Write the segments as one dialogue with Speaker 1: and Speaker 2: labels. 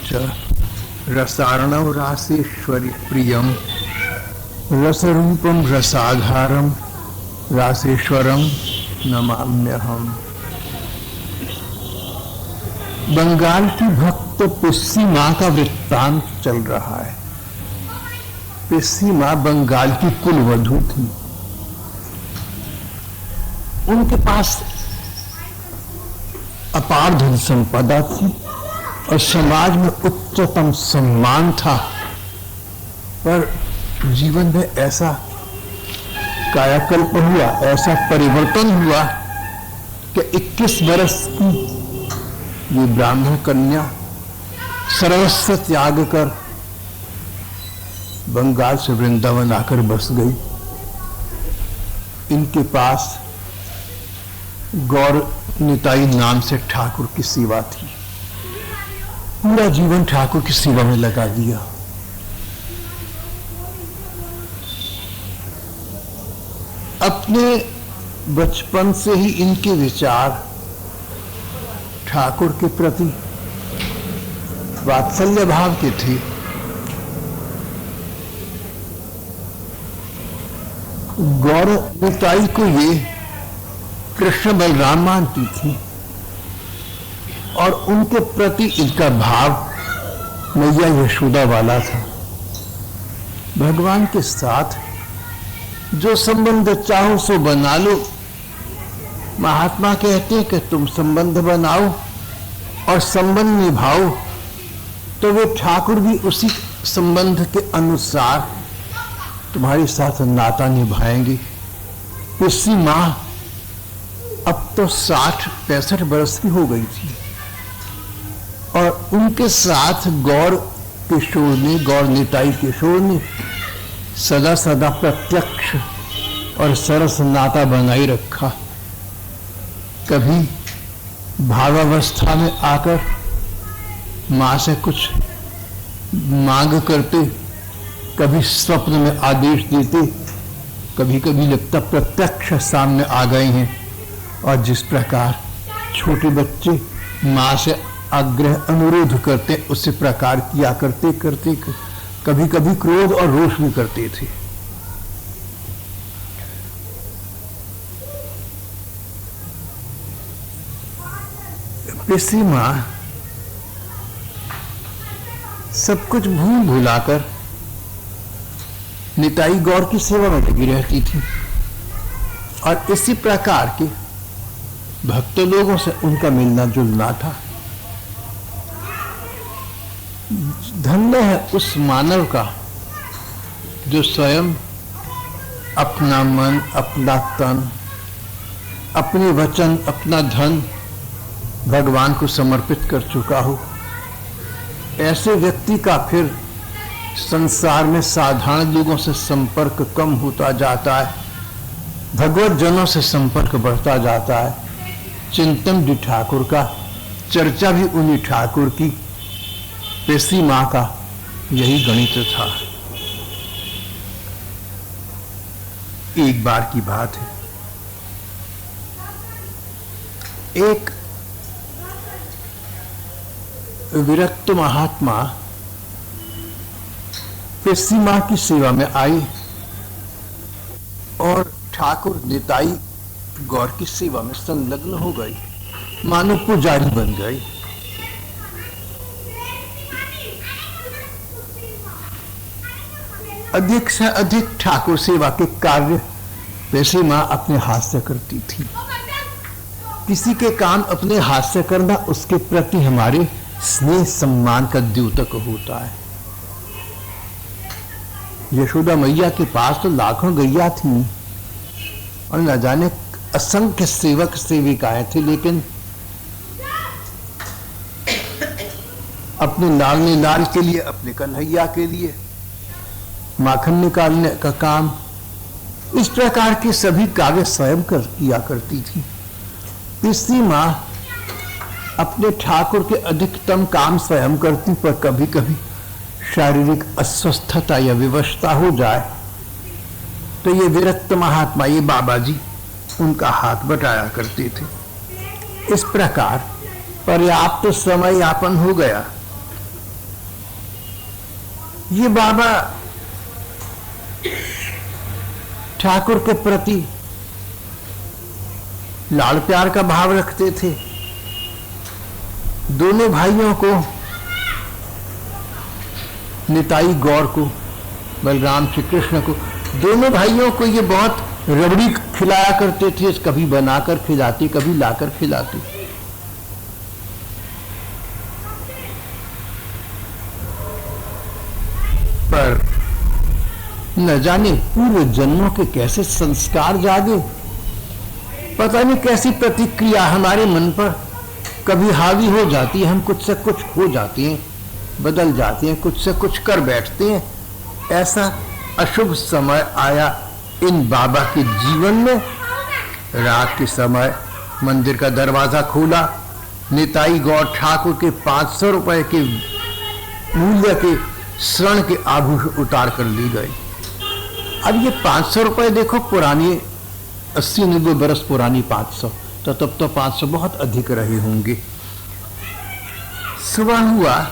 Speaker 1: च रसार्णव रासेश्वरी प्रियम रसरूपम रसाधारम रासेश्वरम नमाम्यहम। बंगाल की भक्त पिस्सी माँ का वृत्तांत चल रहा है। पिस्सी माँ बंगाल की कुलवधू थी। उनके पास अपार धन संपदा थी और समाज में उच्चतम सम्मान था, पर जीवन में ऐसा कायाकल्प हुआ, ऐसा परिवर्तन हुआ कि 21 वर्ष की ये ब्राह्मण कन्या सर्वस्व त्याग कर बंगाल से वृंदावन आकर बस गई। इनके पास गौर निताई नाम से ठाकुर की सेवा थी। पूरा जीवन ठाकुर की सेवा में लगा दिया। अपने बचपन से ही इनके विचार ठाकुर के प्रति वात्सल्य भाव के थे। गौर निताई को ये कृष्ण बलराम मानती थी और उनके प्रति इनका भाव मैया यशोदा वाला था। भगवान के साथ जो संबंध चाहो सो बना लो। महात्मा कहते हैं कि तुम संबंध बनाओ और संबंध निभाओ, तो वे ठाकुर भी उसी संबंध के अनुसार तुम्हारे साथ नाता निभाएंगे। पिस्सी माँ अब तो 60-65 वर्ष की हो गई थी और उनके साथ गौर किशोर ने, गौर निताई किशोर ने सदा सदा प्रत्यक्ष और सरस नाता बनाए रखा। कभी भावावस्था में आकर माँ से कुछ मांग करते, कभी स्वप्न में आदेश देते, कभी कभी लगता प्रत्यक्ष सामने आ गए हैं। और जिस प्रकार छोटे बच्चे माँ से आग्रह अनुरोध करते, उसी प्रकार किया करते करते कभी कभी क्रोध और रोष भी करते थे। पिस्सी माँ सब कुछ भूल भुलाकर निताई गौर की सेवा में लगी रहती थी और इसी प्रकार के भक्त लोगों से उनका मिलना जुलना था। धन्य है उस मानव का जो स्वयं अपना मन, अपना तन, अपने वचन, अपना धन भगवान को समर्पित कर चुका हो। ऐसे व्यक्ति का फिर संसार में साधारण लोगों से संपर्क कम होता जाता है, भगवत जनों से संपर्क बढ़ता जाता है। चिंतन भी ठाकुर का, चर्चा भी उन्हीं ठाकुर की। पिस्सी माँ का यही गणित था। एक बार की बात है, एक विरक्त महात्मा पिस्सी माँ की सेवा में आई और ठाकुर निताई गौर की सेवा में संलग्न हो गई, मानो पुजारी बन गई। अधिक से अधिक ठाकुर सेवा के कार्य पिस्सी माँ अपने हाथ से करती थी। किसी के काम अपने हाथ से करना उसके प्रति हमारे स्नेह सम्मान का द्योतक होता है। यशोदा मैया के पास तो लाखों गैया थी और न जाने असंख्य सेवक सेविकाएं थे, लेकिन अपने लालने लाल के लिए, अपने कन्हैया के लिए माखन निकालने का काम, इस प्रकार के सभी कार्य स्वयं किया करती थी। पिस्सी माँ अपने ठाकुर के अधिकतम काम स्वयं करती, पर कभी कभी शारीरिक अस्वस्थता या विवशता हो जाए तो ये विरक्त महात्मा, ये बाबा जी उनका हाथ बटाया करते थे। इस प्रकार पर्याप्त समय यापन हो गया ये बाबा ठाकुर के प्रति लाड़ प्यार का भाव रखते थे। दोनों भाइयों को, निताई गौर को, बलराम श्री कृष्ण को, दोनों भाइयों को ये बहुत रबड़ी खिलाया करते थे। कभी बनाकर खिलाते, कभी लाकर खिलाते। पर न जाने पूर्व जन्मों के कैसे संस्कार जागे, पता नहीं कैसी प्रतिक्रिया हमारे मन पर कभी हावी हो जाती है। हम कुछ से कुछ हो जाते हैं, बदल जाते हैं, कुछ से कुछ कर बैठते हैं। ऐसा अशुभ समय आया इन बाबा के जीवन में। रात के समय मंदिर का दरवाजा खोला, निताई गौर ठाकुर के 500 रुपए के मूल्य के स्वर्ण के आभूषण उतार कर ली गए। अब ये 500 रुपए देखो, पुरानी 80-90 बरस पुरानी 500, तो तब तो 500 बहुत अधिक रहे होंगे। सुबह हुआ,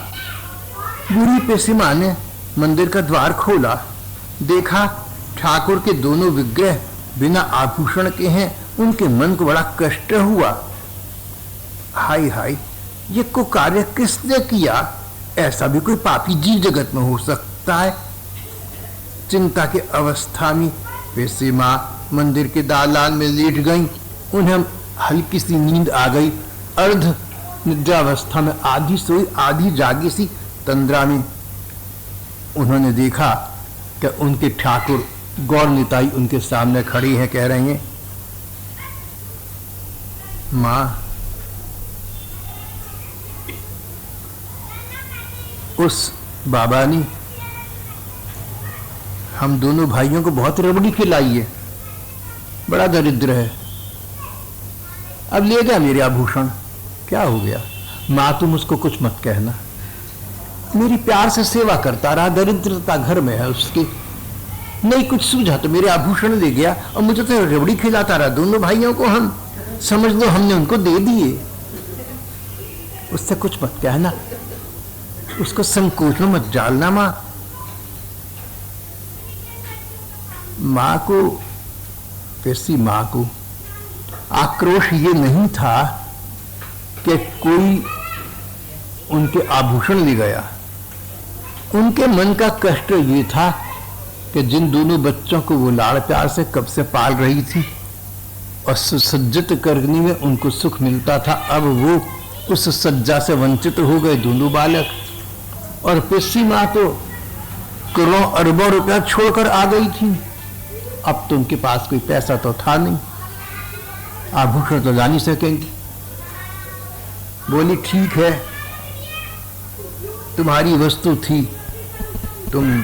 Speaker 1: बूढ़ी पेशीमा ने मंदिर का द्वार खोला, देखा ठाकुर के दोनों विग्रह बिना आभूषण के हैं। उनके मन को बड़ा कष्ट हुआ। हाय हाय, ये को कार्य किसने किया? ऐसा भी कोई पापी जीव जगत में हो सकता है? चिंता के अवस्था में पेशीमा मंदिर के दालान में लेट गई। उन्हें हल्की सी नींद आ गई। अर्ध निद्रावस्था में, आधी सोई आधी जागी सी तंद्रा में उन्होंने देखा कि उनके ठाकुर गौर निताई उनके सामने खड़ी हैं। कह रही हैं, मां, उस बाबा ने हम दोनों भाइयों को बहुत रबड़ी खिलाई है, बड़ा दरिद्र है, अब ले गया मेरे आभूषण। क्या हो गया? मां, तुम उसको कुछ मत कहना, मेरी प्यार से सेवा करता रहा, दरिद्रता घर में है उसकी, नहीं कुछ सूझा तो मेरे आभूषण ले गया और मुझे तो रबड़ी खिलाता रहा। दोनों भाइयों को हम समझ लो हमने उनको दे दिए, उससे कुछ मत कहना, उसको संकोच में मत डालना। मां को, कैसी मां को आक्रोश ये नहीं था कि कोई उनके आभूषण ले गया, उनके मन का कष्ट ये था कि जिन दोनों बच्चों को वो लाड़ प्यार से कब से पाल रही थी और सुसज्जित करने में उनको सुख मिलता था, अब वो उस सज्जा से वंचित हो गए दोनों बालक। और पिस्सी माँ तो करोड़ों अरबों रुपया छोड़कर आ गई थी। अब तो उनके पास कोई पैसा तो था नहीं, आभूषण तो ला नहीं सकेंगे। बोली, ठीक है, तुम्हारी वस्तु थी, तुम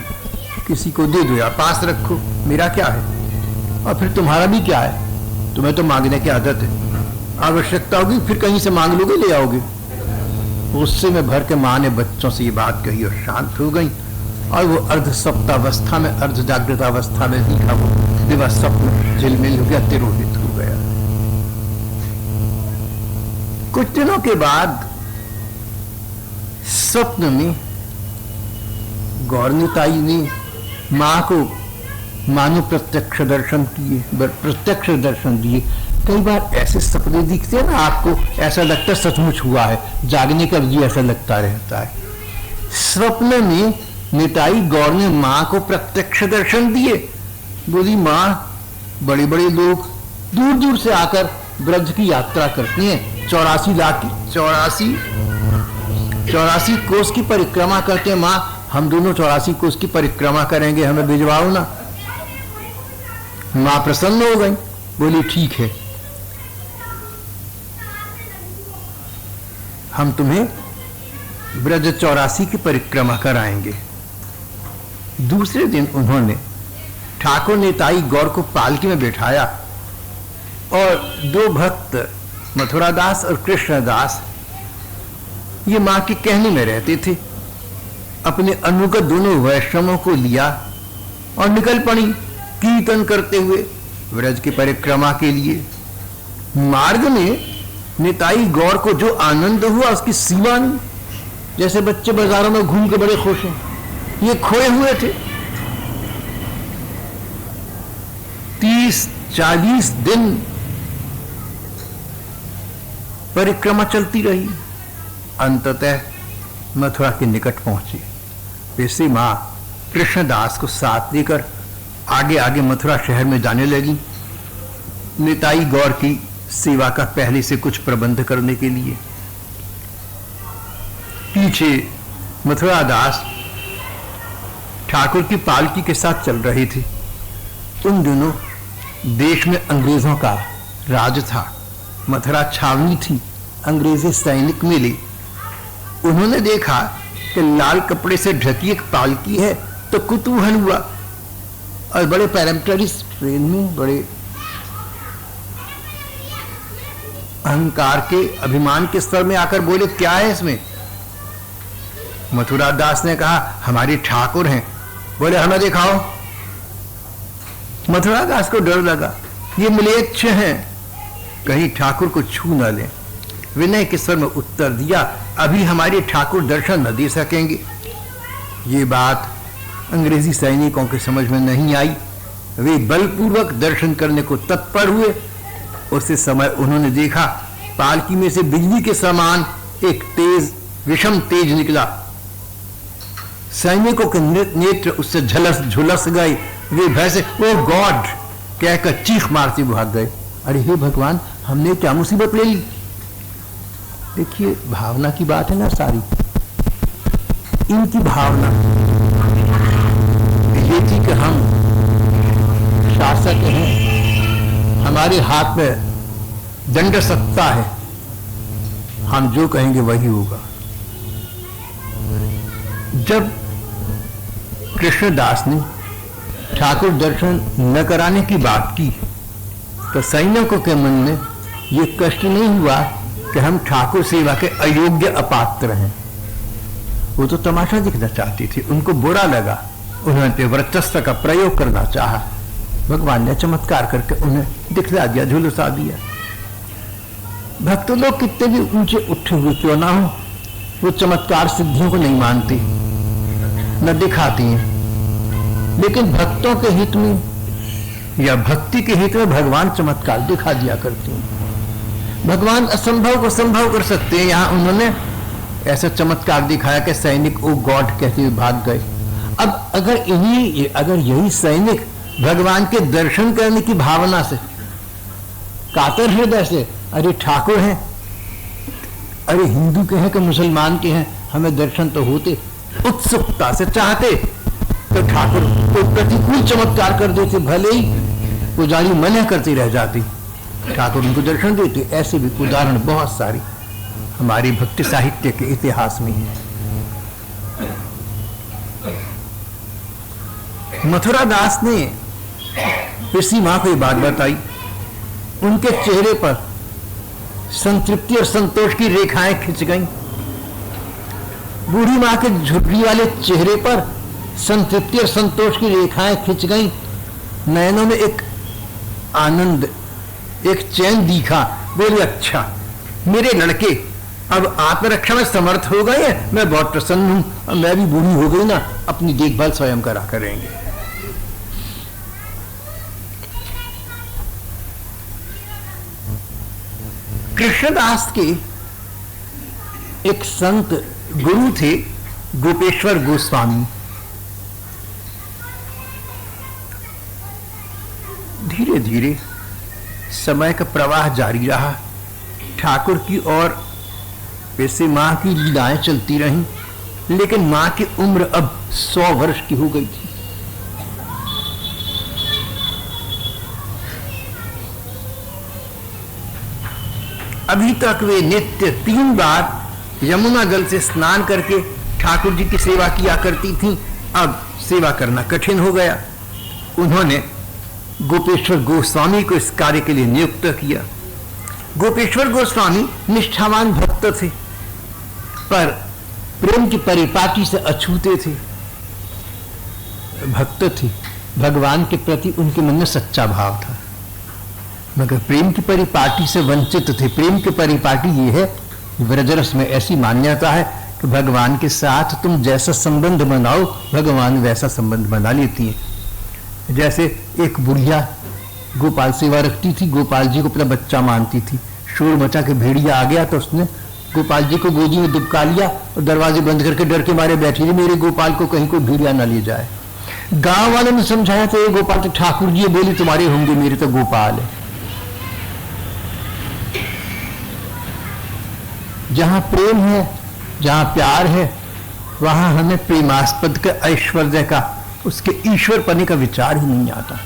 Speaker 1: किसी को दे दो या पास रखो, मेरा क्या है? और फिर तुम्हारा भी क्या है? तुम्हें तो मांगने की आदत है, आवश्यकता होगी फिर कहीं से मांग लोगे, ले आओगे। गुस्से में भर के माँ ने बच्चों से ये बात कही और शांत हो गई। और वो अर्ध सप्तावस्था में, अर्ध जागृत अवस्था में दिखा वो दिवस स्वप्न झिलमिल हो गया, तिरोहित हो गया। कुछ दिनों के बाद स्वप्न में गौरनिताई ने मां को मानो प्रत्यक्ष दर्शन किए, प्रत्यक्ष दर्शन दिए। कई बार ऐसे सपने दिखते हैं ना आपको, ऐसा लगता है सचमुच हुआ है, जागने का भी ऐसा लगता रहता है। स्वप्न में निताई गौर ने मां को प्रत्यक्ष दर्शन दिए। बोली, मां, बड़े बड़े लोग दूर दूर से आकर ब्रज की यात्रा करते हैं, 84 कोस की परिक्रमा करते हैं। मां, हम दोनों 84 कोस की परिक्रमा करेंगे, हमें भिजवाओ ना। मां प्रसन्न हो गई, बोली, ठीक है, हम तुम्हें ब्रज 84 की परिक्रमा कराएंगे। दूसरे दिन उन्होंने ठाकुर निताई गौर को पालकी में बैठाया और दो भक्त मथुरादास और कृष्णदास ये मां के कहने में रहते थे, अपने अनुगत दोनों वैष्णवों को लिया और निकल पड़ी कीर्तन करते हुए ब्रज की परिक्रमा के लिए। मार्ग में निताई गौर को जो आनंद हुआ उसकी सीमा नहीं। जैसे बच्चे बाजारों में घूम के बड़े खुश हैं, ये खोए हुए थे। 30-40 दिन परिक्रमा चलती रही, अंततः मथुरा के निकट पहुंची। पेशी मां कृष्णदास को साथ लेकर आगे आगे मथुरा शहर में जाने लगी, निताई गौर की सेवा का पहले से कुछ प्रबंध करने के लिए। पीछे मथुरा दास ठाकुर की पालकी के साथ चल रहे थे। उन दिनों देश में अंग्रेजों का राज था, मथुरा छावनी थी, अंग्रेजी सैनिक मिले। उन्होंने देखा कि लाल कपड़े से ढकी एक पालकी है तो कुतूहल हुआ और बड़े पैरामिलिटरी ट्रेन में बड़े अहंकार के अभिमान के स्तर में आकर बोले, क्या है इसमें? मथुरा दास ने कहा, हमारे ठाकुर हैं। बोले, हमें दिखाओ। मथुरा दास को डर लगा, ये म्लेच्छ हैं, कहीं ठाकुर को छू न लें। विनय के स्वर में उत्तर दिया, अभी हमारे ठाकुर दर्शन न दे सकेंगे। ये बात अंग्रेजी सैनिकों के समझ में नहीं आई। वे बलपूर्वक दर्शन करने को तत्पर हुए। उसी समय उन्होंने देखा पालकी में से बिजली के समान एक तेज विषम तेज निकला। सैनिकों के नेत्र उससे झुलस गए। वे भय से ओ गॉड कहकर चीख मारते भाग गए। अरे हे भगवान, हमने क्या मुसीबत ले ली? देखिए, भावना की बात है ना सारी। इनकी भावना ये थी कि हम शासक हैं, हमारे हाथ में दंड सत्ता है, हम जो कहेंगे वही होगा। जब कृष्णदास ने ठाकुर दर्शन न कराने की बात की तो सैनिकों के मन में ये कष्ट नहीं हुआ कि हम ठाकुर सेवा के अयोग्य अपात्र हैं। वो तो तमाशा दिखना चाहती थी, उनको बुरा लगा। उन्होंने वर्चस्व का प्रयोग करना चाहा। भगवान ने चमत्कार करके उन्हें दिखला दिया, झुलसा दिया। भक्त लोग कितने भी ऊंचे उठे हुए क्यों ना हो, वो चमत्कार सिद्धियों को नहीं मानती, न दिखाती हैं। लेकिन भक्तों के हित में या भक्ति के हित में भगवान चमत्कार दिखा दिया करते हैं। भगवान असंभव को संभव कर सकते हैं। यहां उन्होंने ऐसा चमत्कार दिखाया कि सैनिक ओ गॉड कहते हुए भाग गए। अब अगर यही सैनिक भगवान के दर्शन करने की भावना से, कातर हृदय से, अरे ठाकुर हैं, अरे हिंदू के हैं कि मुसलमान के हैं, हमें दर्शन तो होते, उत्सुकता से चाहते तो ठाकुर को प्रतिकूल चमत्कार कर देते, भले ही पुजारी मना करती रह जाती, ठाकुर उनको दर्शन देते। ऐसे भी उदाहरण बहुत सारी हमारी भक्ति साहित्य के इतिहास में है। मथुरा दास ने पेशी मां को ये बात बताई। उनके चेहरे पर संतृप्ति और संतोष की रेखाएं खिंच गईं। बूढ़ी मां के झुर्री वाले चेहरे पर संतृप्ति और संतोष की रेखाएं खिंच गईं। नयनों में एक आनंद, एक चैन दिखा। बोले, अच्छा मेरे लड़के अब आत्मरक्षा में समर्थ हो गए हैं, मैं बहुत प्रसन्न हूं। मैं भी बूढ़ी हो गई ना, अपनी देखभाल स्वयं करा करेंगे। कृष्णदास के एक संत गुरु थे, गोपेश्वर गोस्वामी। धीरे धीरे समय का प्रवाह जारी रहा। ठाकुर की और वैसे मां की लीलाएं चलती रहीं, लेकिन मां की उम्र अब 100 वर्ष की हो गई थी। अभी तक वे नित्य 3 बार यमुना जल से स्नान करके ठाकुर जी की सेवा किया करती थीं। अब सेवा करना कठिन हो गया। उन्होंने गोपेश्वर गोस्वामी को इस कार्य के लिए नियुक्त किया। गोपेश्वर गोस्वामी निष्ठावान भक्त थे, पर प्रेम की परिपाटी से अछूते थे। भक्त थे, भगवान के प्रति उनके मन में सच्चा भाव था, मगर प्रेम की परिपाटी से वंचित थे। प्रेम की परिपाटी ये है, ब्रजरस में ऐसी मान्यता है तो भगवान के साथ तुम जैसा संबंध बनाओ भगवान वैसा संबंध बना लेती हैं। जैसे एक बुढ़िया गोपाल सेवा रखती थी, गोपाल जी को अपना बच्चा मानती थी। शोर मचा के भेड़िया आ गया तो उसने गोपाल जी को गोदी में दुबका लिया और दरवाजे बंद करके डर के मारे बैठी रही, मेरे गोपाल को कहीं कोई भेड़िया ना ले जाए। गांव वालों ने समझाया तो ये गोपाल तो ठाकुर जी बोली तुम्हारे होंगे, मेरे तो गोपाल है। जहां प्रेम है, जहां प्यार है, वहां हमें प्रेमास्पद के ऐश्वर्य का, उसके ईश्वर पने का विचार ही नहीं आता।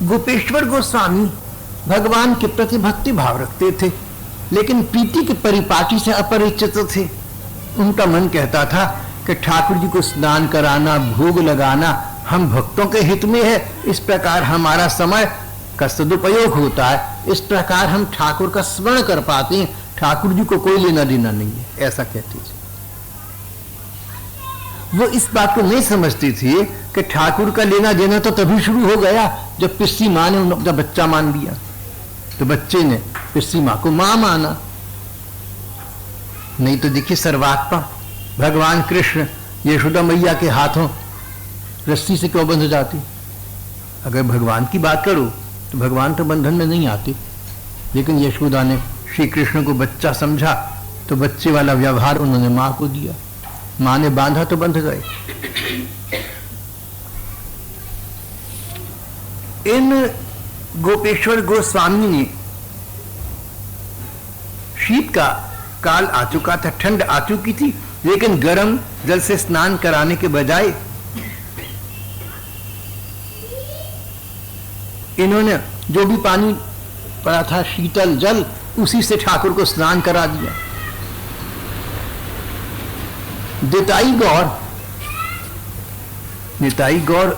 Speaker 1: गोपेश्वर गोस्वामी भगवान के प्रति भक्ति भाव रखते थे, लेकिन प्रीति के परिपाटी से अपरिचित थे। उनका मन कहता था कि ठाकुर जी को स्नान कराना, भोग लगाना हम भक्तों के हित में है, इस प्रकार हमारा समय का सदुपयोग होता है, इस प्रकार हम ठाकुर का स्मरण कर पाते हैं, ठाकुर जी को कोई लेना देना नहीं है, ऐसा कहती थी। वो इस बात को नहीं समझती थी कि ठाकुर का लेना देना तो तभी शुरू हो गया जब पिस्सी माँ ने अपना बच्चा मान लिया। तो बच्चे ने पिस्सी माँ को मां माना, नहीं तो देखिए सर्वात्मा भगवान कृष्ण यशोदा मैया के हाथों रस्सी से क्यों बंध जाती। अगर भगवान की बात करो तो भगवान तो बंधन में नहीं आते, लेकिन यशोदा ने श्री कृष्ण को बच्चा समझा तो बच्चे वाला व्यवहार उन्होंने मां को दिया, मां ने बांधा तो बंध गए। इन गोपेश्वर गोस्वामी ने, शीत का काल आ चुका था, ठंड आ चुकी थी, लेकिन गर्म जल से स्नान कराने के बजाय इन्होंने जो भी पानी पड़ा था शीतल जल, उसी से ठाकुर को स्नान करा दिया। निताई गौर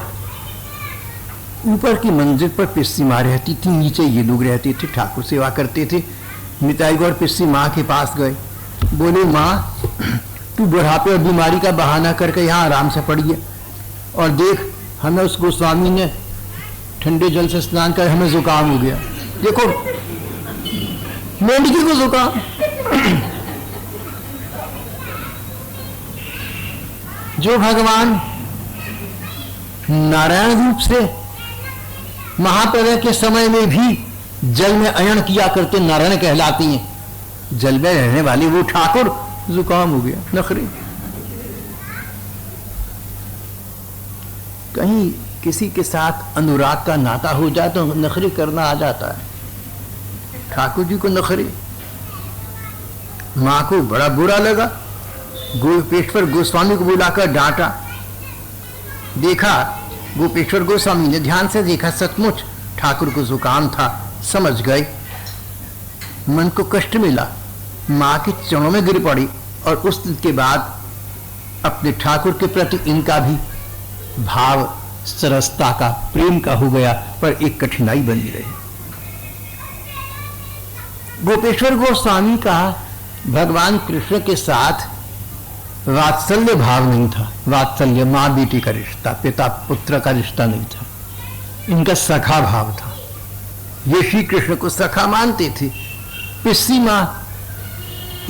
Speaker 1: ऊपर की मंजिल पर पिस्सी माँ रहती थी, नीचे ये लोग रहते थे, ठाकुर सेवा करते थे। निताई गौर पिस्सी माँ के पास गए, बोले माँ तू बुढ़ापे और बीमारी का बहाना करके यहाँ आराम से पड़ी है, और देख हमें उस गोस्वामी ने ठंडे जल से स्नान कर हमें जुकाम हो गया, देखो मेंढकी को जुकाम। जो भगवान नारायण रूप से महाप्रलय के समय में भी जल में अयन किया करते नारायण कहलाती हैं, जल में रहने वाले वो ठाकुर जुकाम हो गया, नखरे। कहीं किसी के साथ अनुराग का नाता हो जाए तो नखरे करना आ जाता है। ठाकुर जी को नखरे, मां को बड़ा बुरा लगा, गोपेश्वर गोस्वामी को बुलाकर डांटा। देखा गोपेश्वर गोस्वामी ने ध्यान से देखा, सचमुच ठाकुर को जुकाम था, समझ गए। मन को कष्ट मिला, मां के चरणों में गिर पड़ी, और उस दिन के बाद अपने ठाकुर के प्रति इनका भी भाव सरसता का, प्रेम का हो गया, पर एक कठिनाई बनी रही। गोपेश्वर गोस्वामी का भगवान कृष्ण के साथ वात्सल्य भाव नहीं था, वात्सल्य मां बेटी का रिश्ता, पिता पुत्र का रिश्ता नहीं था, इनका सखा भाव था। ये श्री कृष्ण को सखा मानते थे। पिस्सी मां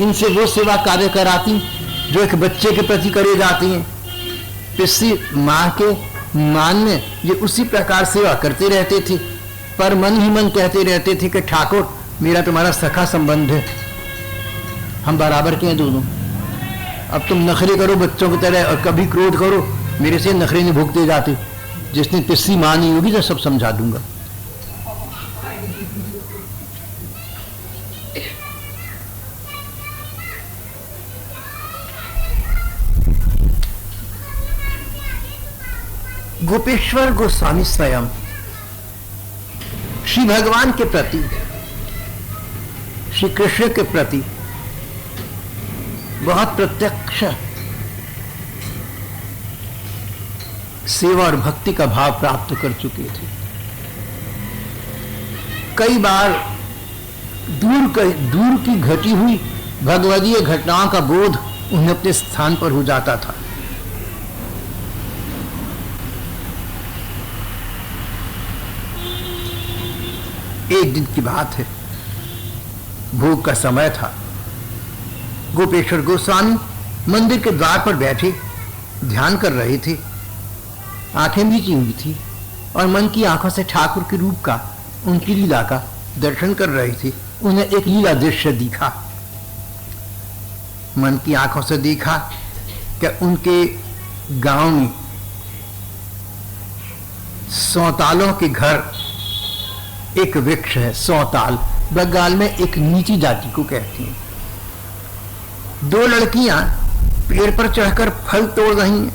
Speaker 1: इनसे वो सेवा कार्य कराती जो एक बच्चे के प्रति करे जाती हैं। पिस्सी मां के मान में ये उसी प्रकार सेवा करते रहते थे, पर मन ही मन कहते रहते थे कि ठाकुर मेरा तुम्हारा सखा संबंध है, हम बराबर के हैं दोनों, अब तुम नखरे करो बच्चों की तरह और कभी क्रोध करो, मेरे से नखरे नहीं भुगते जाते। जिस दिन पिस्सी मां नहीं होगी तो सब समझा दूंगा। गोपेश्वर गोस्वामी स्वयं श्री भगवान के प्रति, श्री कृष्ण के प्रति बहुत प्रत्यक्ष सेवा और भक्ति का भाव प्राप्त कर चुके थे। कई बार दूर की घटी हुई भगवदीय घटनाओं का बोध उन्हें अपने स्थान पर हो जाता था। एक दिन की बात है, भोग का समय था। गोपेश्वर गोस्वामी मंदिर के द्वार पर बैठे ध्यान कर रहे थे। आंखें मीची हुई थी और मन की आंखों से ठाकुर के रूप का, उनकी लीला का दर्शन कर रहे थे। उन्हें एक लीला दृश्य दिखा। मन की आंखों से देखा कि उनके गांव में सौतालों के घर एक वृक्ष है। सौताल बंगाल में एक नीची जाति को कहते हैं। दो लड़कियां पेड़ पर चढ़कर फल तोड़ रही हैं।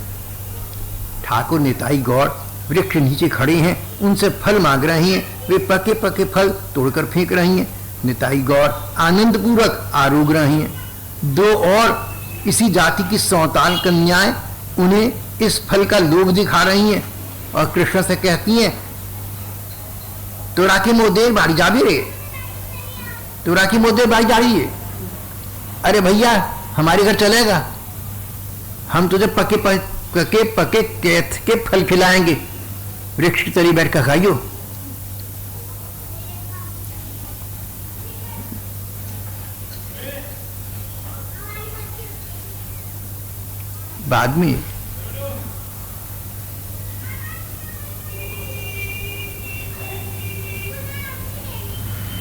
Speaker 1: ठाकुर निताई गौर वृक्ष नीचे खड़े हैं, उनसे फल मांग रही हैं। वे पके पके फल तोड़कर फेंक रही हैं। निताई गौर आनंद पूर्वक आरोग रही हैं। दो और इसी जाति की सौताल कन्याएं उन्हें इस फल का लोभ दिखा रही हैं और कृष्ण से कहती हैं, तोरा की मोदेर बाड़ी जा भी रे, तोरा की मोदेर बाड़ी जा रही है। अरे भैया हमारे घर चलेगा, हम तुझे पके पके पके कैथ के फल खिलाएंगे, वृक्ष की तरी बैठ कर खाइयो। बाद में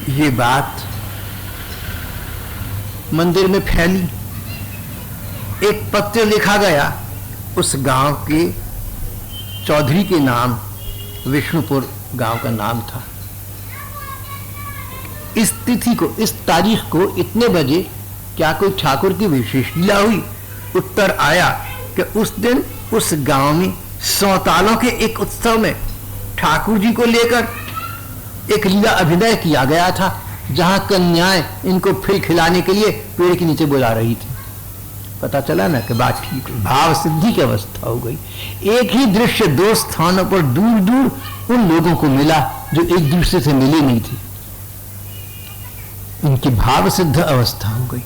Speaker 1: ये बात मंदिर में फैली। एक पत्र लिखा गया, उस गांव के चौधरी के नाम, विष्णुपुर गांव का नाम था। इस तिथि को, इस तारीख को इतने बजे क्या कोई ठाकुर की विशेष लीला हुई? उत्तर आया कि उस दिन उस गांव में सौतालों के एक उत्सव में ठाकुर जी को लेकर एक लीला अभिनय किया गया था, जहां कन्याएं इनको फल खिलाने के लिए पेड़ के नीचे बुला रही थी। पता चला ना कि बात ठीक हुई, भाव सिद्धि की अवस्था हो गई। एक ही दृश्य दो स्थानों पर दूर दूर उन लोगों को मिला जो एक दूसरे से मिले नहीं थे। उनकी भाव सिद्ध अवस्था हो गई।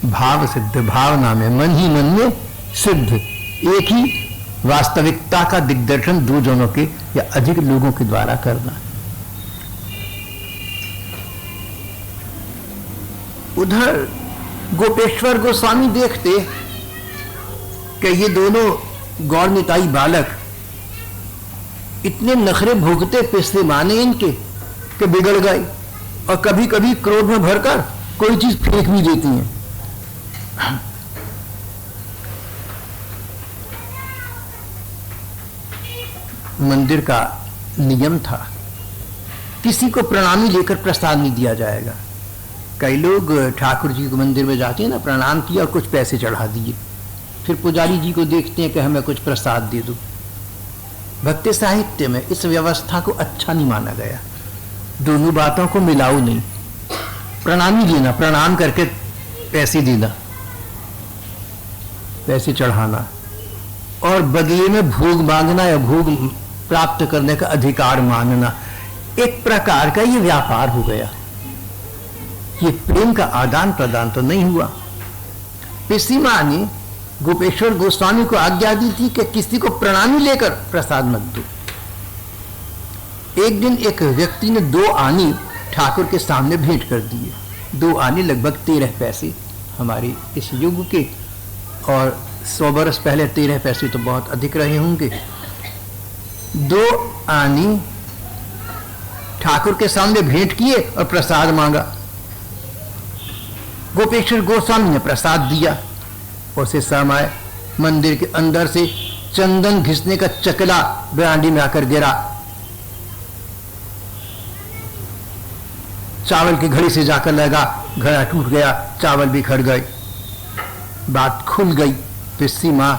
Speaker 1: भाव सिद्ध, भावना में, मन ही मन में सिद्ध, एक ही वास्तविकता का दिग्दर्शन दो जनों के या अधिक लोगों के द्वारा करना। उधर गोपेश्वर गोस्वामी देखते कि ये दोनों गौर निताई बालक इतने नखरे भोगते पिसते माने इनके कि बिगड़ गए और कभी कभी क्रोध में भरकर कोई चीज फेंक भी देती हैं। मंदिर का नियम था, किसी को प्रणामी लेकर प्रसाद नहीं दिया जाएगा। कई लोग ठाकुर जी को मंदिर में जाते हैं ना, प्रणाम किया और कुछ पैसे चढ़ा दिए, फिर पुजारी जी को देखते हैं कि हमें कुछ प्रसाद दे दो। भक्ति साहित्य में इस व्यवस्था को अच्छा नहीं माना गया। दोनों बातों को मिलाओ नहीं। प्रणामी देना, प्रणाम करके पैसे देना, पैसे चढ़ाना, और बदले में भोग मांगना या भोग प्राप्त करने का अधिकार मानना, एक प्रकार का ये व्यापार हो गया। ये प्रेम का आदान प्रदान तो नहीं हुआ। पिसी मां ने गोपेश्वर गोस्वामी को आज्ञा दी थी कि किसी को प्रणामी लेकर प्रसाद मत दो। एक दिन एक व्यक्ति ने 2 आने ठाकुर के सामने भेंट कर दिए। 2 आने लगभग 13 पैसे हमारे इस युग के, और 100 बरस पहले 13 पैसे तो बहुत अधिक रहे होंगे। 2 आने ठाकुर के सामने भेंट किए और प्रसाद मांगा। गोपेश्वर गोस्वामी ने प्रसाद दिया। उसे समय मंदिर के अंदर से चंदन घिसने का चकला बरांडी में आकर गिरा। चावल की घड़ी से जाकर लगा, घड़ा टूट गया, चावल बिखर गए। बात खुल गई। पिस्सी मां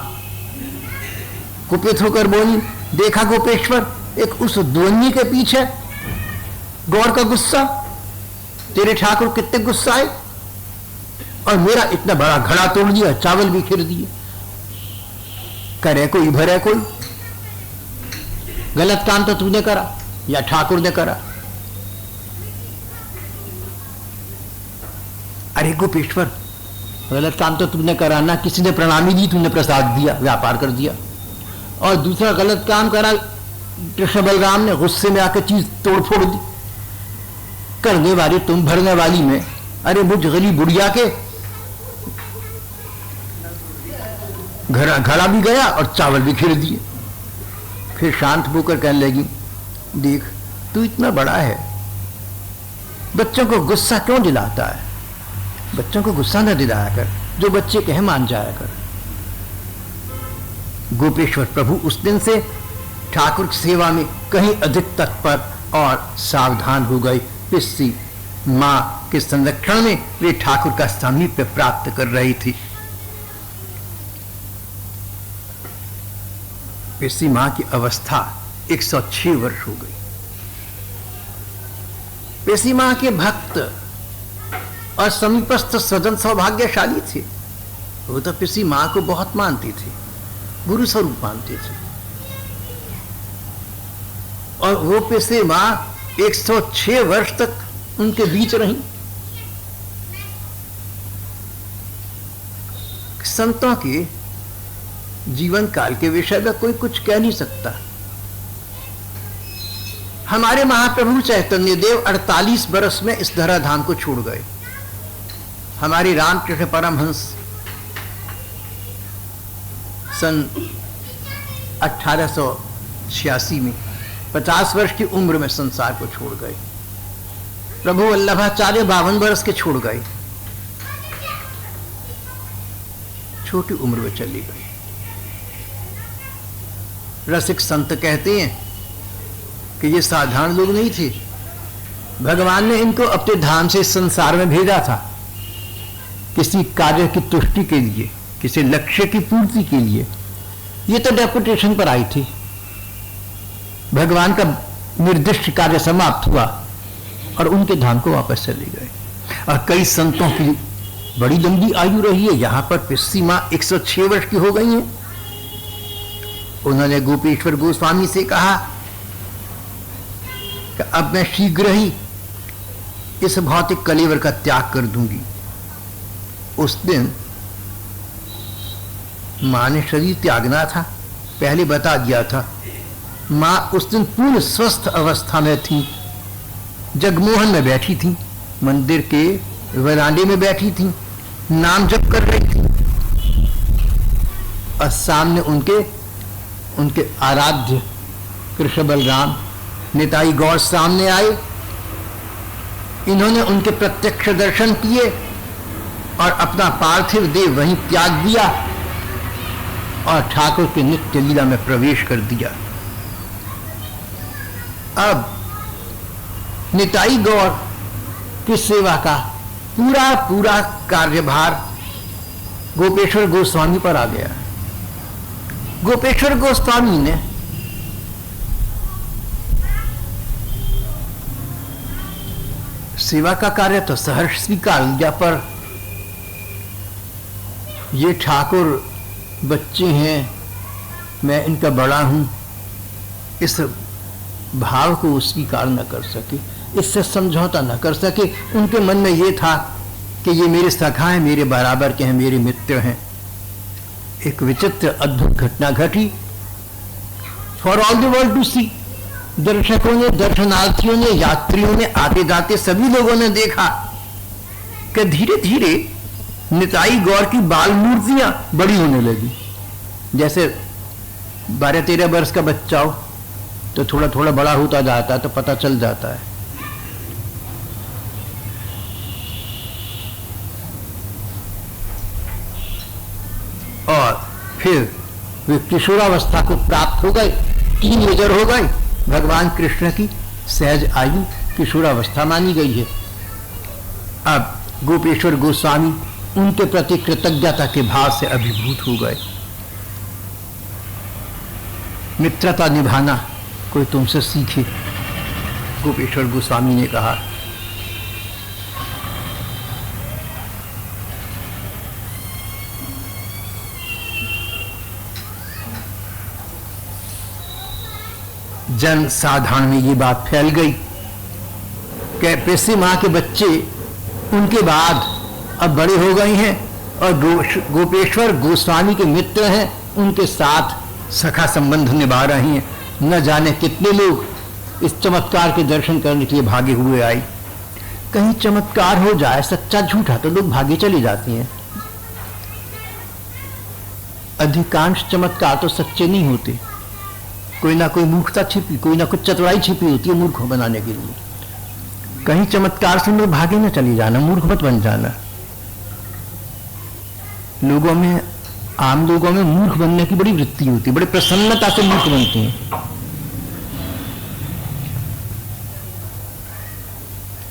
Speaker 1: कुपित होकर बोली, देखा गोपेश्वर, एक उस द्वन्नी के पीछे गौर का गुस्सा, तेरे ठाकुर कितने गुस्साए, और मेरा इतना बड़ा घड़ा तोड़ दिया, चावल भी खिर दिए। करे कोई भरे कोई, गलत काम तो तूने करा या ठाकुर ने करा। अरे गोपेश्वर, गलत काम तो तुमने करा ना, किसी ने प्रणामी दी, तुमने प्रसाद दिया, व्यापार कर दिया। और दूसरा गलत काम करा, कृष्ण बलराम ने गुस्से में आकर चीज तोड़ फोड़ दी। करने वाली तुम, भरने वाली मैं। अरे मुझ गली बुढ़िया के घड़ा भी गया और चावल भी खिल दिए। फिर शांत होकर कहने लगी, देख तू इतना बड़ा है, बच्चों को गुस्सा क्यों दिलाता है? बच्चों को गुस्सा न दिलाया कर, जो बच्चे कहे मान जाया कर। गोपेश्वर प्रभु उस दिन से ठाकुर की सेवा में कहीं अधिक तत्पर और सावधान हो गई। पिस्सी मां के संरक्षण में वे ठाकुर का सामीप्य प्राप्त कर रही थी। पिस्सी मां की अवस्था 106 वर्ष हो गई। पिस्सी मां के भक्त और समीपस्थ स्वजन सौभाग्यशाली थे। वो तो पिस्सी मां को बहुत मानती थी, गुरु स्वरूप मानती थी। और वो पिस्सी मां 106 वर्ष तक उनके बीच रही। संतों के जीवन काल के विषय में कोई कुछ कह नहीं सकता। हमारे महाप्रभु चैतन्य देव 48 बरस में इस धराधाम को छोड़ गए। हमारे रामकृष्ण परमहंस सन 1886 में 50 वर्ष की उम्र में संसार को छोड़ गए। प्रभु वल्लभाचार्य 52 वर्ष के छोड़ गए, छोटी उम्र में चली गई। रसिक संत कहते हैं कि ये साधारण लोग नहीं थे। भगवान ने इनको अपने धाम से संसार में भेजा था, किसी कार्य की तुष्टि के लिए, किसी लक्ष्य की पूर्ति के लिए। ये तो डेपुटेशन पर आई थी। भगवान का निर्दिष्ट कार्य समाप्त हुआ और उनके धाम को वापस चले गए। और कई संतों की बड़ी लंबी आयु रही है। यहां पर पिस्सी मां 106 वर्ष की हो गई हैं। उन्होंने गोपेश्वर गोस्वामी से कहा कि अब मैं शीघ्र ही इस भौतिक कलेवर का त्याग कर दूंगी। उस दिन मां ने शरीर त्यागना था, पहले बता दिया था। मां उस दिन पूर्ण स्वस्थ अवस्था में थी, जगमोहन में बैठी थी, मंदिर के वरांडे में बैठी थी, नाम जप कर रही थी। और सामने उनके आराध्य कृष्ण बलराम निताई गौर सामने आए। इन्होंने उनके प्रत्यक्ष दर्शन किए और अपना पार्थिव देह वहीं त्याग दिया और ठाकुर के नित्य लीला में प्रवेश कर दिया। अब निताई गौर की सेवा का पूरा कार्यभार गोपेश्वर गोस्वामी पर आ गया। गोपेश्वर गोस्वामी ने सेवा का कार्य तो सहर्ष स्वीकार लिया, पर ये ठाकुर बच्चे हैं, मैं इनका बड़ा हूं, इस भाव को स्वीकार न कर सके, इससे समझौता न कर सके। उनके मन में ये था कि ये मेरे सखा हैं, मेरे बराबर के हैं, मेरे मित्र हैं। एक विचित्र अद्भुत घटना घटी for all the world to see. दर्शकों ने, दर्शनार्थियों ने, यात्रियों ने, आते जाते सभी लोगों ने देखा कि धीरे धीरे निताई गौर की बाल मूर्तियां बड़ी होने लगी। जैसे 12-13 वर्ष का बच्चा हो तो थोड़ा थोड़ा बड़ा होता जाता है, तो पता चल जाता है। और फिर वे किशोरावस्था को प्राप्त हो गए, टीनेजर हो गए। भगवान कृष्ण की सहज आयु किशोरावस्था मानी गई है। अब गोपेश्वर गोस्वामी उनके प्रति कृतज्ञता के भाव से अभिभूत हो गए। मित्रता निभाना कोई तुमसे सीखे, गोपेश्वर गोस्वामी ने कहा। जन साधारण में ये बात फैल गई कि पिस्सी मां के बच्चे उनके बाद अब बड़े हो गए हैं और गोपेश्वर गोस्वामी के मित्र हैं, उनके साथ सखा संबंध निभा रहे हैं। न जाने कितने लोग इस चमत्कार के दर्शन करने के लिए भागे हुए आए। कहीं चमत्कार हो जाए सच्चा झूठा तो लोग भागे चली जाती हैं। अधिकांश चमत्कार तो सच्चे नहीं होते, कोई ना कोई मूर्खता छिपी, कोई ना कुछ चतुराई छिपी होती है मूर्ख बनाने के लिए। कहीं चमत्कार से लोग भागे न चली जाना, मूर्ख मत बन जाना। लोगों में, आम लोगों में मूर्ख बनने की बड़ी वृत्ति होती है, बड़ी प्रसन्नता से मूर्ख बनते हैं।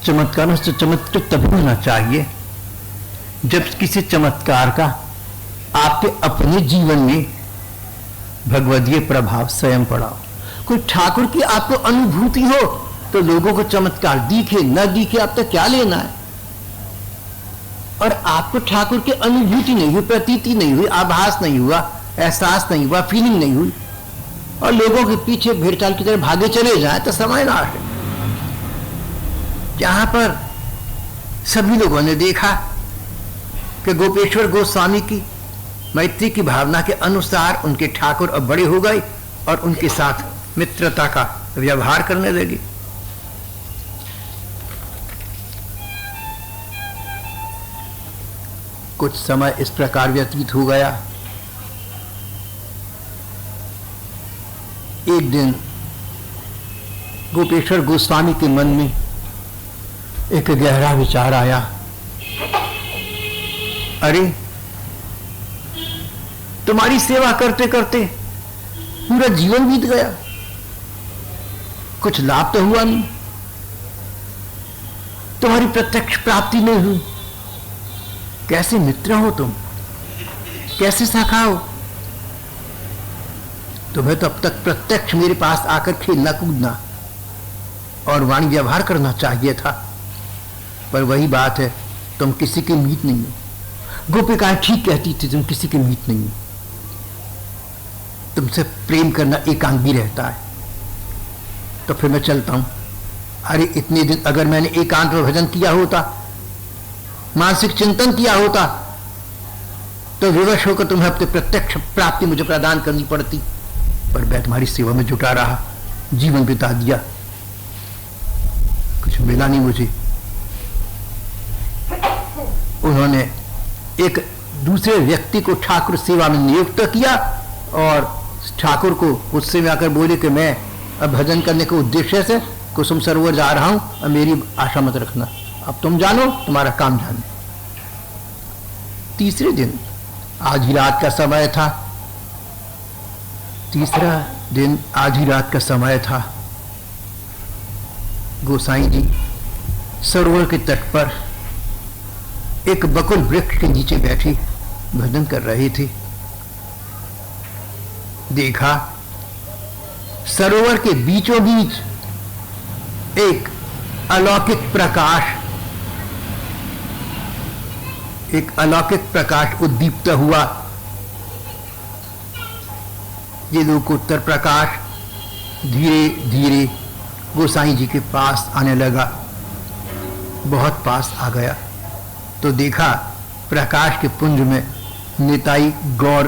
Speaker 1: चमत्कार से चमत्कृत तभी होना चाहिए जब किसी चमत्कार का आपके अपने जीवन में भगवदीय प्रभाव स्वयं पड़ा हो। कोई ठाकुर की आपको अनुभूति हो तो लोगों को चमत्कार दिखे न दिखे आप तो क्या लेना है। और आपको ठाकुर की अनुभूति नहीं हुई, प्रतीति नहीं हुई, आभास नहीं हुआ, एहसास नहीं हुआ, फीलिंग नहीं हुई, और लोगों के पीछे भेड़चाल की तरह भागे चले जाए तो समय नाश है। जहां पर सभी लोगों ने देखा कि गोपेश्वर गोस्वामी की मैत्री की भावना के अनुसार उनके ठाकुर अब बड़े हो गए और उनके साथ मित्रता का व्यवहार करने लगे। कुछ समय इस प्रकार व्यतीत हो गया। एक दिन गोपेश्वर गोस्वामी के मन में एक गहरा विचार आया, अरे तुम्हारी सेवा करते करते पूरा जीवन बीत गया, कुछ लाभ तो हुआ नहीं, तुम्हारी प्रत्यक्ष प्राप्ति नहीं हुई, कैसे मित्र हो तुम, कैसे सखा हो? तुम्हें तो अब तक प्रत्यक्ष मेरे पास आकर खेलना कूदना और वाणी व्यवहार करना चाहिए था, पर वही बात है तुम किसी के मीत नहीं हो। गोपिकाएं ठीक कहती थी, तुम किसी के मीत नहीं हो, तुमसे प्रेम करना एकांगी रहता है। तो फिर मैं चलता हूं। अरे इतने दिन अगर मैंने एकांत में भजन किया होता, मानसिक चिंतन किया होता, तो विवश होकर तुम्हें अपने प्रत्यक्ष प्राप्ति मुझे प्रदान करनी पड़ती, पर मैं तुम्हारी सेवा में जुटा रहा, जीवन बिता दिया, कुछ मिला नहीं मुझे। उन्होंने एक दूसरे व्यक्ति को ठाकुर सेवा में नियुक्त किया और ठाकुर को गुस्से में आकर बोले कि मैं अब भजन करने के उद्देश्य से कुसुम सरोवर जा रहा हूं और मेरी आशा मत रखना, अब तुम जानो, तुम्हारा काम जानो। तीसरे दिन आधी रात का समय था, तीसरा दिन आधी रात का समय था। गोसाई जी सरोवर के तट पर एक बकुल वृक्ष के नीचे बैठे भजन कर रहे थे। देखा सरोवर के बीचों बीच एक अलौकिक प्रकाश उद्दीप्त हुआ। ये लोकोत्तर प्रकाश धीरे धीरे गोसाई जी के पास आने लगा, बहुत पास आ गया तो देखा प्रकाश के पुंज में निताई गौर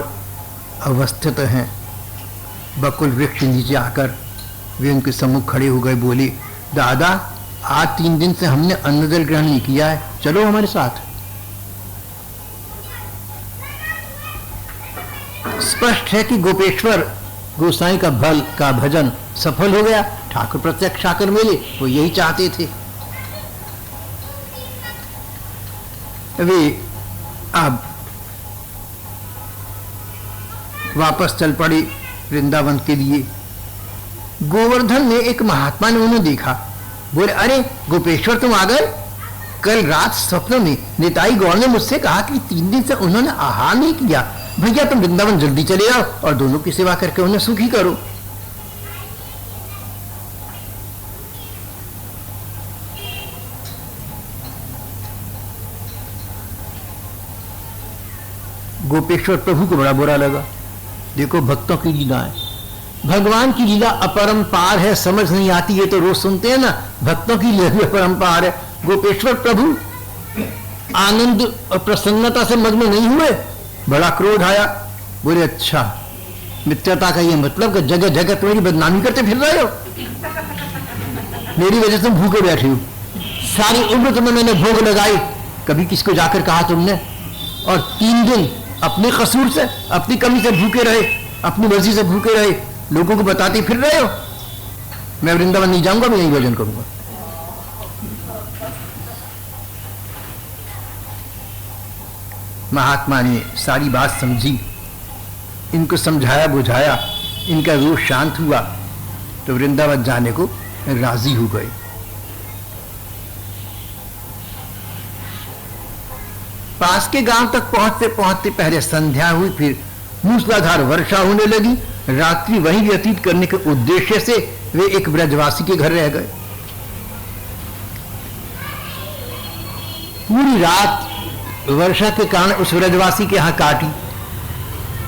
Speaker 1: अवस्थित हैं। बकुल वृक्ष के नीचे आकर वे उनके सम्मुख खड़े हो गए, बोले, दादा आज 3 दिन से हमने अन्न जल ग्रहण नहीं किया है, चलो हमारे साथ। स्पष्ट है कि गोपेश्वर गोसाई का भजन सफल हो गया, ठाकुर प्रत्यक्ष आकर मिले, वो यही चाहते थे। वे अब वापस चल पड़े वृंदावन के लिए। गोवर्धन में एक महात्मा ने उन्हें देखा, बोले, अरे गोपेश्वर तुम आ गए? कल रात स्वप्न में निताई गौर ने मुझसे कहा कि 3 दिन से उन्होंने आहार नहीं किया, भैया तुम वृंदावन जल्दी चले आओ और दोनों की सेवा करके उन्हें सुखी करो। गोपेश्वर प्रभु को बड़ा बुरा लगा। देखो भक्तों की लीला है, भगवान की लीला अपरंपार है, समझ नहीं आती है तो रोज सुनते हैं ना, भक्तों की लीला भी अपरंपार है। गोपेश्वर प्रभु आनंद और प्रसन्नता से मग्न नहीं हुए, बड़ा क्रोध आया, बोले अच्छा मित्रता का ये मतलब कि जगह जगह तुम्हारी बदनामी करते फिर रहे हो, मेरी वजह से भूखे बैठे हो, सारी उम्र तुम्हें मैंने भोग लगाई, कभी किसको जाकर कहा तुमने? और 3 दिन अपने कसूर से, अपनी कमी से भूखे रहे, अपनी मर्जी से भूखे रहे, लोगों को बताते फिर रहे हो मैं वृंदावन नहीं जाऊंगा, मैं यही भोजन करूंगा। महात्मा ने सारी बात समझी, इनको समझाया बुझाया, इनका रोष शांत हुआ, तो वृंदावन जाने को राजी हो गए। पास के गांव तक पहुंचते पहुंचते पहले संध्या हुई, फिर मूसलाधार वर्षा होने लगी। रात्रि वहीं व्यतीत करने के उद्देश्य से वे एक ब्रजवासी के घर रह गए। पूरी रात वर्षा के कारण उस ब्रजवासी के यहां काटी।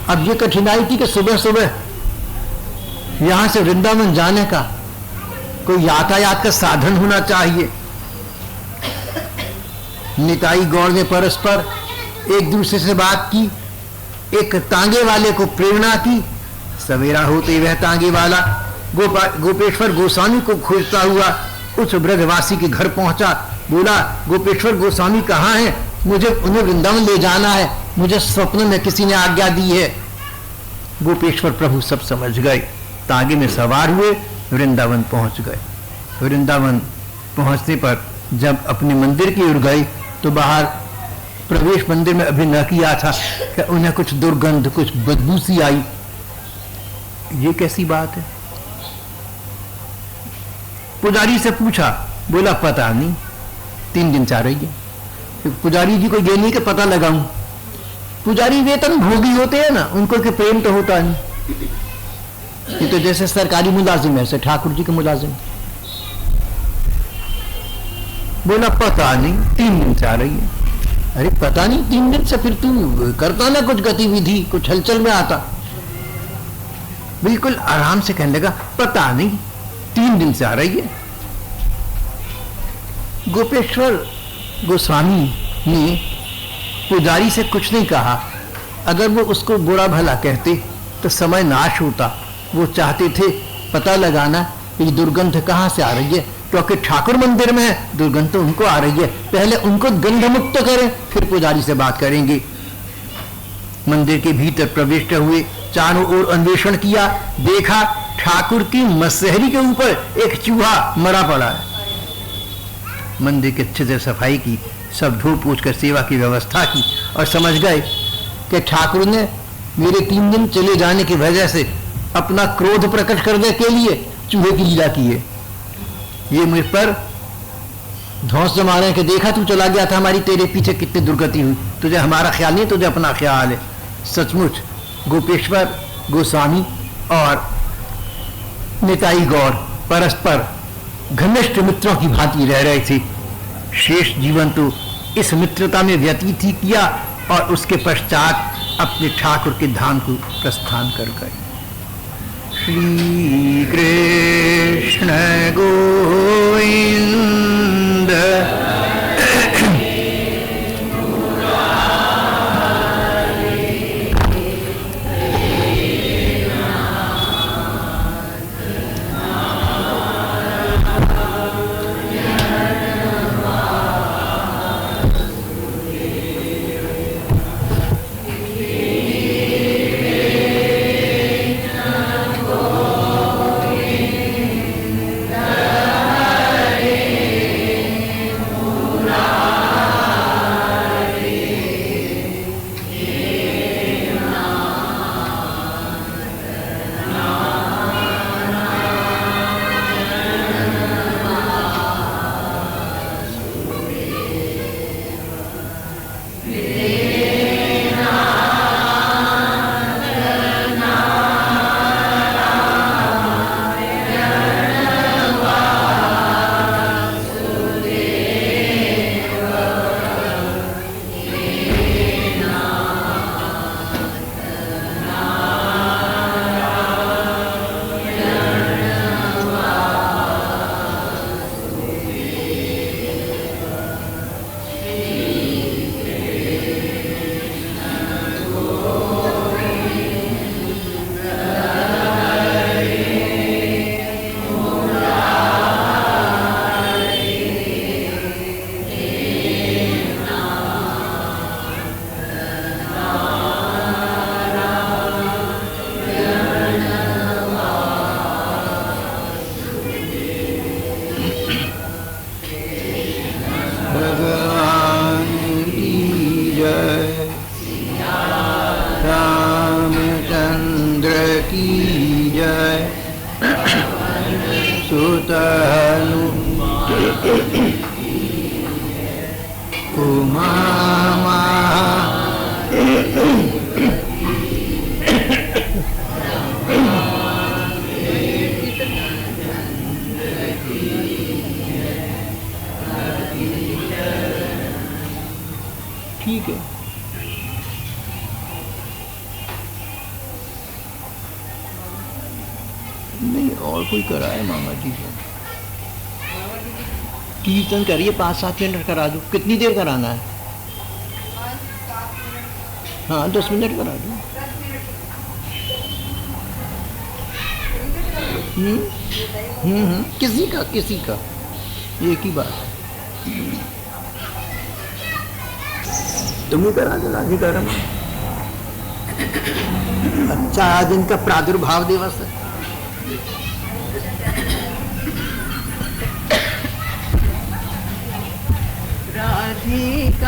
Speaker 1: अब ये कठिनाई थी कि सुबह सुबह यहां से वृंदावन जाने का कोई यातायात का साधन होना चाहिए। निताई गौड़ ने परस्पर एक दूसरे से बात की, एक तांगे वाले को प्रेरणा की। सवेरा होते वह तांगे वाला गोपेश्वर गोस्वामी को खोजता हुआ उस ब्रजवासी के घर पहुंचा। बोला, गोपेश्वर गोस्वामी कहाँ हैं? मुझे उन्हें वृंदावन ले जाना है, मुझे स्वप्न में किसी ने आज्ञा दी है। गोपेश्वर प्रभु सब समझ गए, तांगे में सवार हुए, वृंदावन पहुंच गए। वृंदावन पहुंचने पर जब अपने मंदिर की ओर गए तो बाहर प्रवेश मंदिर में अभी न किया था कि उन्हें कुछ दुर्गंध, कुछ बदबू सी आई। ये कैसी बात है? पुजारी से पूछा, बोला पता नहीं, 3 दिन से आ रही है। पुजारी जी को ये नहीं कि पता लगाऊं, पुजारी वेतन भोगी होते हैं ना, उनको के प्रेम तो होता नहीं। ये तो जैसे सरकारी मुलाजिम है, ऐसे ठाकुर जी के मुलाजिम। बोला पता नहीं, 3 दिन से आ रही है। अरे पता नहीं 3 दिन से, फिर तू करता ना कुछ गतिविधि, कुछ हलचल में आता। बिल्कुल आराम से कहने लगा, पता नहीं 3 दिन से आ रही है। गोपेश्वर गोस्वामी ने पुजारी से कुछ नहीं कहा। अगर वो उसको बुरा भला कहते तो समय नाश होता। वो चाहते थे पता लगाना कि दुर्गंध कहाँ से आ रही है, क्योंकि ठाकुर मंदिर में है, दुर्गंध तो उनको आ रही है। पहले उनको गंध मुक्त करें, फिर पुजारी से बात करेंगे। मंदिर के भीतर प्रविष्ट हुए, चारों ओर अन्वेषण किया, देखा ठाकुर की मसहरी के ऊपर एक चूहा मरा पड़ा है। मंदिर के अच्छे से सफाई की, सब धो पोछ कर सेवा की व्यवस्था की, और समझ गए कि ठाकुर ने मेरे 3 दिन चले जाने की वजह से अपना क्रोध प्रकट करने के लिए चूहे की लीला की है। ये मुझ पर धौंस जमा रहे हैं कि देखा तू चला गया था, हमारी तेरे पीछे कितनी दुर्गति हुई, तुझे हमारा ख्याल नहीं, तुझे अपना ख्याल है। सचमुच गोपेश्वर गोस्वामी और निताई गौर परस्पर घनिष्ठ मित्रों की भांति रह रहे थे। शेष जीवन तो इस मित्रता में व्यतीत ही किया, और उसके पश्चात अपने ठाकुर के धाम को प्रस्थान कर गए। श्री कृष्ण गोविंद। सहनु उमा ठीक है। नहीं और कोई कराए मामा जी को कीर्तन करिए 5-7 मिनट करा दो। कितनी देर कराना है? हाँ 10 मिनट करा दो। किसी का एक ही बात। तुम ही करा दो राधिकारम। अच्छा आज इनका प्रादुर्भाव दिवस है।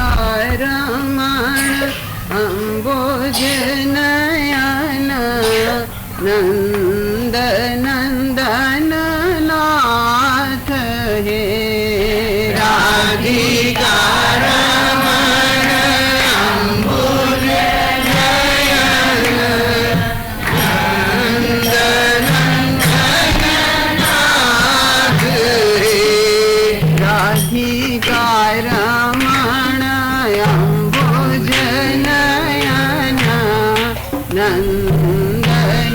Speaker 2: राधिकारमण अम्बोज नयन नंद नंदन नाथ हे राधिकारमण अम्बोज नयन नंद नंदन नाथ हे राधिकारमण अम्बोज नयन नंद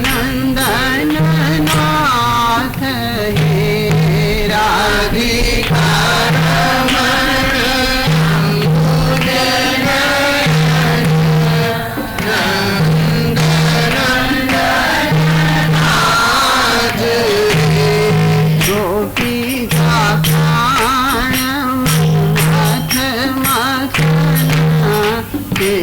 Speaker 2: नंदन नाथ हे राधिकारमण अम्बोज नयन नंद नंदन नाथ हे गोपी का प्राण माथ माथना हे